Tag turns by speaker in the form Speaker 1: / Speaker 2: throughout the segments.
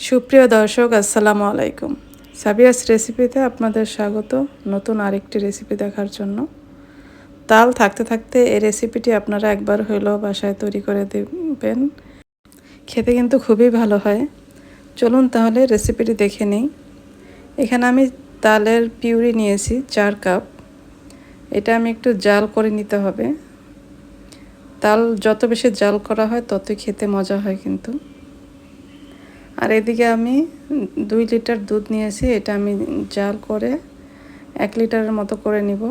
Speaker 1: সুপ্রিয় দর্শক আসসালামু আলাইকুম। সাবিয়াস রেসিপিতে আপনাদের স্বাগত নতুন আরেকটি রেসিপি দেখার জন্য। তাল থাকতে থাকতে এই রেসিপিটি আপনারা একবার হইলেও বাসায় তৈরি করে দেবেন, খেতে কিন্তু খুবই ভালো হয়। চলুন তাহলে রেসিপিটি দেখে নিই। এখানে আমি তালের পিউরি নিয়েছি 4 কাপ। এটা আমি একটু জাল করে নিতে হবে। তাল যত বেশি জাল করা হয় ততই খেতে মজা হয় কিন্তু। আর এদিকে আমি 2 লিটার দুধ নিয়েছি, এটা আমি জাল করে 1 লিটারের মতো করে নিব।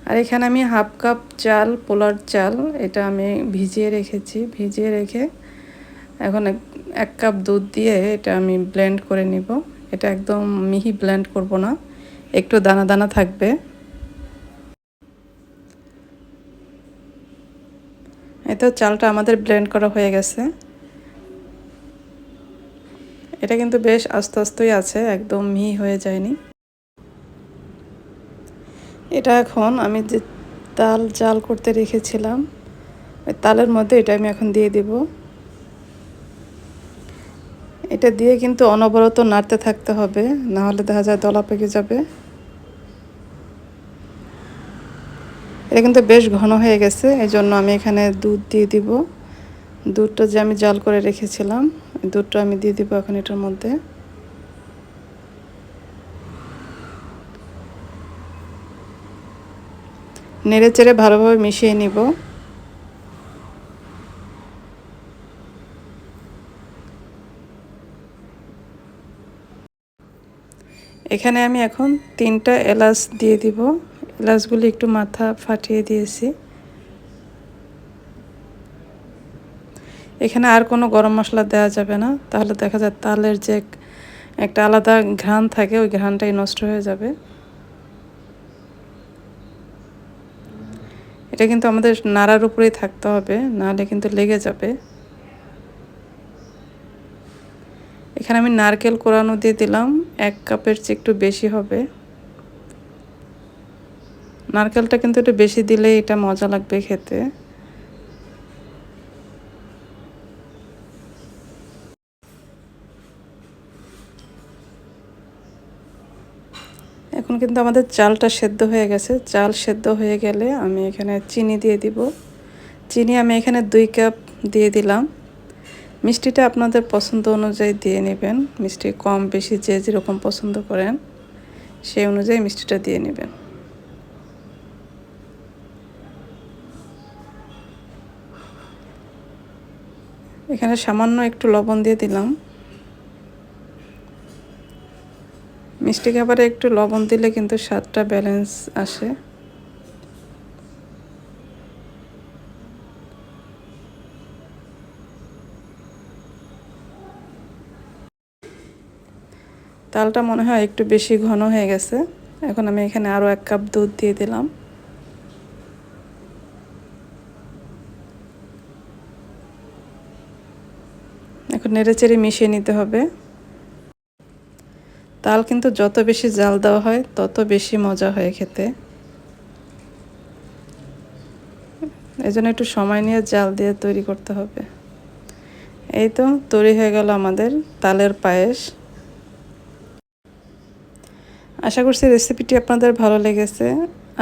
Speaker 1: আর এখানে আমি হাফ কাপ চাল, পোলার চাল, এটা আমি ভিজিয়ে রেখেছি। ভিজিয়ে রেখে এখন 1 কাপ দুধ দিয়ে এটা আমি ব্লেন্ড করে নিব। এটা একদম মিহি ব্লেন্ড করব না, একটু দানা দানা থাকবে। এই তো চালটা আমাদের ব্লেন্ড করা হয়ে গেছে। এটা কিন্তু বেশ আস্তে আস্তেই আছে, একদম মিহি হয়ে যায়নি। এটা এখন আমি যে তাল জাল করতে রেখেছিলাম ওই তালের মধ্যে এটা আমি এখন দিয়ে দিব। এটা দিয়ে কিন্তু অনবরত নাড়তে থাকতে হবে, না হলে দেখা যায় দলা পেকে যাবে। এটা কিন্তু বেশ ঘন হয়ে গেছে, এই জন্য আমি এখানে দুধ দিয়ে দিব। দুধটা যে আমি জাল করে রেখেছিলাম দুধটা আমি দিয়ে দিব এখন এটার মধ্যে। নেড়ে চেড়ে ভালোভাবে মিশিয়ে নিব। এখানে আমি এখন 3টা এলাচ দিয়ে দিব। এলাচগুলি একটু মাথা ফাটিয়ে দিয়েছি। এখানে আর কোনো গরম মশলা দেওয়া যাবে না, তাহলে দেখা যায় তালের যে একটা আলাদা ঘ্রাণ থাকে ওই ঘ্রাণটাই নষ্ট হয়ে যাবে। এটা কিন্তু আমাদের নাড়ার উপরেই থাকতে হবে, নাহলে কিন্তু লেগে যাবে। এখানে আমি নারকেল কোরানো দিয়ে দিলাম, 1 কাপের চেয়ে একটু বেশি হবে। নারকেলটা কিন্তু একটু বেশি দিলে এটা মজা লাগবে খেতে। এখন কিন্তু আমাদের চালটা সেদ্ধ হয়ে গেছে। চাল সেদ্ধ হয়ে গেলে আমি এখানে চিনি দিয়ে দিব। চিনি আমি এখানে 2 কাপ দিয়ে দিলাম। মিষ্টিটা আপনাদের পছন্দ অনুযায়ী দিয়ে নেবেন, মিষ্টি কম বেশি যে যেরকম পছন্দ করেন সেই অনুযায়ী মিষ্টিটা দিয়ে নেবেন। এখানে সামান্য একটু লবণ দিয়ে দিলাম। মিষ্টি খাবারে একটু লবণ দিলে কিন্তু স্বাদটা ব্যালেন্স আসে। তালটা মনে হয় একটু বেশি ঘন হয়ে গেছে। এখন আমি এখানে আরও 1 কাপ দুধ দিয়ে দিলাম। এখন নেড়েচেড়ে মিশিয়ে নিতে হবে। তাল কিন্তু যত বেশি জাল দেওয়া হয় তত বেশি মজা হয় খেতে। এজন্য একটু সময় নিয়ে জাল দিয়ে তৈরি করতে হবে। এই তো তৈরি হয়ে গেল আমাদের তালের পায়েস। আশা করছি রেসিপিটি আপনাদের ভালো লেগেছে।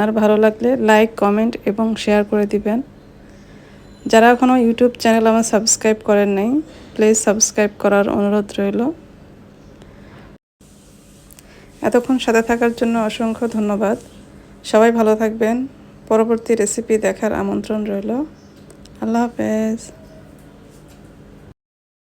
Speaker 1: আর ভালো লাগলে লাইক, কমেন্ট এবং শেয়ার করে দিবেন। যারা এখনও ইউটিউব চ্যানেল আমার সাবস্ক্রাইব করেন নাই, প্লিজ সাবস্ক্রাইব করার অনুরোধ রইল। এতক্ষণ সাথে থাকার জন্য অসংখ্য ধন্যবাদ। সবাই ভালো থাকবেন। পরবর্তী রেসিপি দেখার আমন্ত্রণ রইল। আল্লাহ হাফেজ।